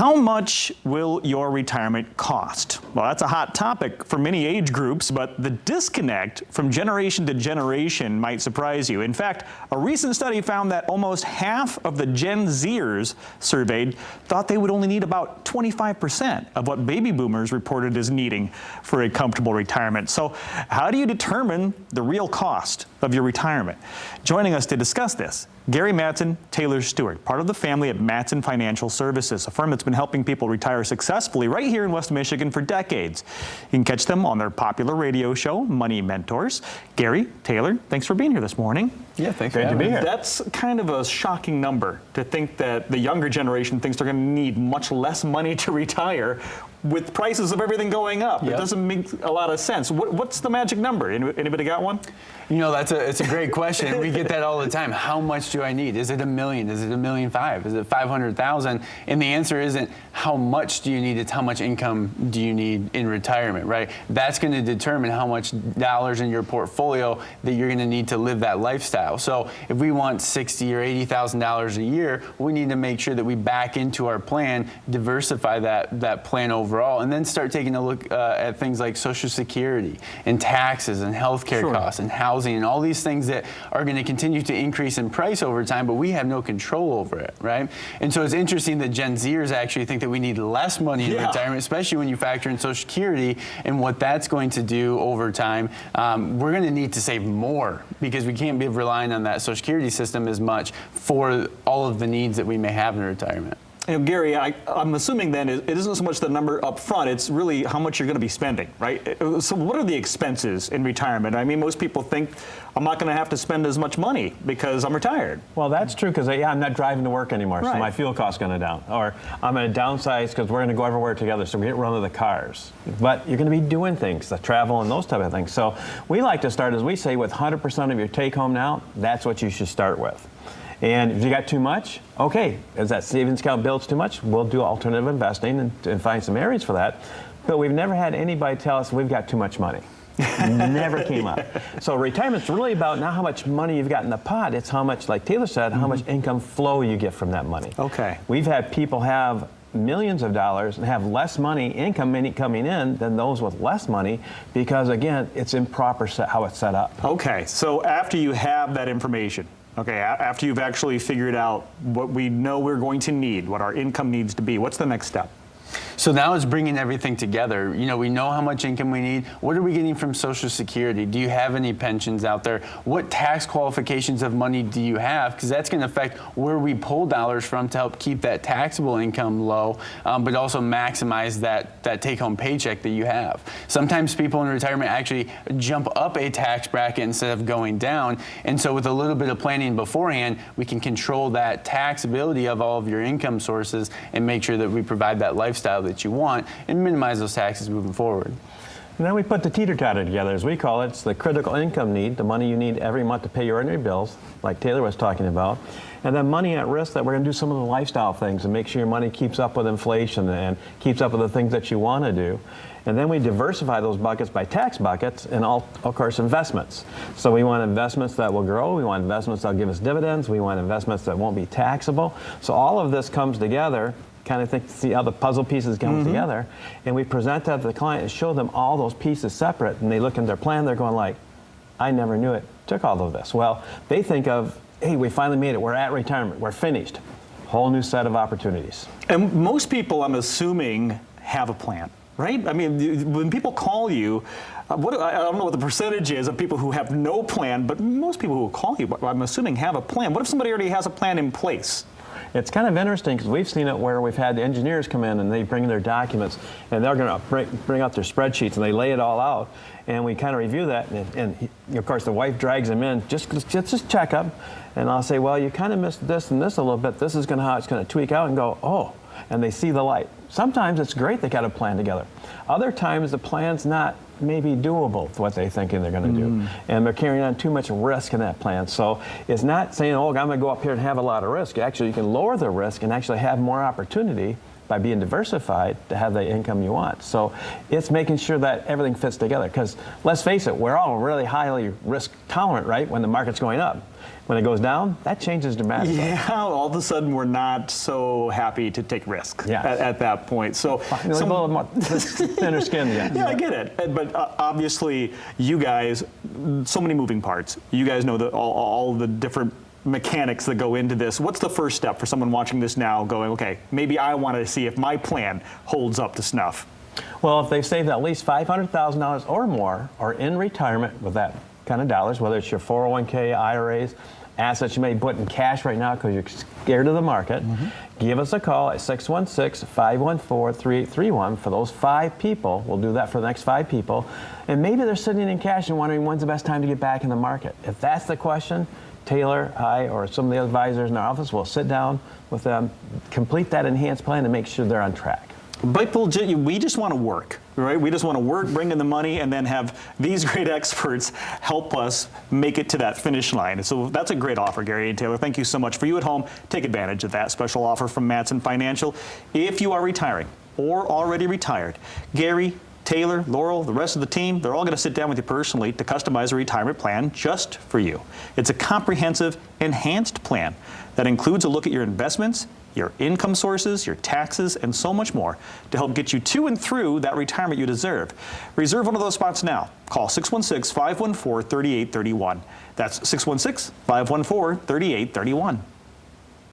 How much will your retirement cost? Well, that's a hot topic for many age groups, but the disconnect from generation to generation might surprise you. In fact, a recent study found that almost half of the Gen Z-ers surveyed thought they would only need about 25% of what baby boomers reported as needing for a comfortable retirement. So how do you determine the real cost of your retirement? Joining us to discuss this, Gary Mattson, Taylor Steward, part of the family at Mattson Financial Services, a firm that's been helping people retire successfully right here in West Michigan for decades. You can catch them on their popular radio show, Money Mentors. Gary, Taylor, thanks for being here this morning. Yeah, thanks for having me here. That's kind of a shocking number to think that the younger generation thinks they're going to need much less money to retire with prices of everything going up. Yep. It doesn't make a lot of sense. What's the magic number? Anybody got one? You know, it's a great question. We get that all the time. How much do I need? Is it $1 million? Is it $1.5 million? Is it 500,000? And the answer isn't how much do you need, it's how much income do you need in retirement, right? That's going to determine how much dollars in your portfolio that you're going to need to live that lifestyle. So if we want $60,000 or $80,000 a year, we need to make sure that we back into our plan, diversify that plan overall, and then start taking a look at things like Social Security and taxes and healthcare costs and housing and all these things that are going to continue to increase in price over time, but we have no control over it, right? And so it's interesting that Gen Zers actually think that we need less money in retirement, especially when you factor in Social Security and what that's going to do over time. We're going to need to save more because we can't be relying on that Social Security system as much for all of the needs that we may have in retirement. You know, Gary, I'm assuming then it isn't so much the number up front, it's really how much you're going to be spending, right? So what are the expenses in retirement? I mean, most people think I'm not going to have to spend as much money because I'm retired. Well, that's true because I'm not driving to work anymore, so my fuel cost's going to down. Or I'm going to downsize because we're going to go everywhere together, so we get rid of the cars. But you're going to be doing things, the travel and those type of things. So we like to start, as we say, with 100% of your take home now. That's what you should start with. And if you got too much, okay, as that savings account builds too much, we'll do alternative investing and find some areas for that. But we've never had anybody tell us we've got too much money. Never came up. So retirement's really about not how much money you've got in the pot, it's how much, like Taylor said, how much income flow you get from that money. Okay. We've had people have millions of dollars and have less money income coming in than those with less money because, again, it's improper how it's set up. Okay, so after you have that information, okay, after you've actually figured out what we know we're going to need, what our income needs to be, what's the next step? So now it's bringing everything together. You know, we know how much income we need. What are we getting from Social Security? Do you have any pensions out there? What tax qualifications of money do you have? Because that's going to affect where we pull dollars from to help keep that taxable income low, but also maximize that take-home paycheck that you have. Sometimes people in retirement actually jump up a tax bracket instead of going down. And so with a little bit of planning beforehand, we can control that taxability of all of your income sources and make sure that we provide that lifestyle that you want and minimize those taxes moving forward. And then we put the teeter-totter together, as we call it. It's the critical income need, the money you need every month to pay your ordinary bills, like Taylor was talking about. And then money at risk that we're going to do some of the lifestyle things and make sure your money keeps up with inflation and keeps up with the things that you want to do. And then we diversify those buckets by tax buckets and, all, of course, investments. So we want investments that will grow. We want investments that will give us dividends. We want investments that won't be taxable. So all of this comes together, kind of see how the puzzle pieces come together, and we present that to the client and show them all those pieces separate, and they look in their plan, they're going like, I never knew it took all of this. Well, they think of, hey, we finally made it, we're at retirement, we're finished. Whole new set of opportunities. And most people, I'm assuming, have a plan, right? I mean, when people call you, I don't know what the percentage is of people who have no plan, but most people who call you, I'm assuming, have a plan. What if somebody already has a plan in place? It's kind of interesting because we've seen it where we've had the engineers come in and they bring their documents and they're going to bring out their spreadsheets and they lay it all out and we kind of review that and of course the wife drags them in just check up and I'll say, well, you kind of missed this and this a little bit. This is how it's going to tweak out and go, oh, and they see the light. Sometimes it's great they got a plan together. Other times the plan's not maybe doable with what they're thinking they're going to do. And they're carrying on too much risk in that plan. So it's not saying, oh, I'm going to go up here and have a lot of risk. Actually, you can lower the risk and actually have more opportunity by being diversified to have the income you want. So it's making sure that everything fits together. Because let's face it, we're all really highly risk tolerant, right? When the market's going up. When it goes down, that changes dramatically. Yeah, all of a sudden we're not so happy to take risk at that point. So a little more thinner skin, Yeah, I get it. But obviously, you guys, so many moving parts. You guys know all the different mechanics that go into this. What's the first step for someone watching this now going, okay, maybe I want to see if my plan holds up to snuff? Well, if they've saved at least $500,000 or more, or in retirement with that kind of dollars, whether it's your 401k, IRAs, assets you may put in cash right now because you're scared of the market, give us a call at 616-514-3831 for those 5 people. We'll do that for the next 5 people. And maybe they're sitting in cash and wondering when's the best time to get back in the market. If that's the question, Taylor, I, or some of the advisors in our office will sit down with them, complete that enhanced plan, and make sure they're on track. But we just want to work, right? We just want to work, bring in the money, and then have these great experts help us make it to that finish line. So that's a great offer, Gary and Taylor. Thank you so much. For you at home, take advantage of that special offer from Mattson Financial. If you are retiring or already retired, Gary, Taylor, Laurel, the rest of the team, they're all going to sit down with you personally to customize a retirement plan just for you. It's a comprehensive, enhanced plan that includes a look at your investments, your income sources, your taxes, and so much more to help get you to and through that retirement you deserve. Reserve one of those spots now. Call 616-514-3831. That's 616-514-3831.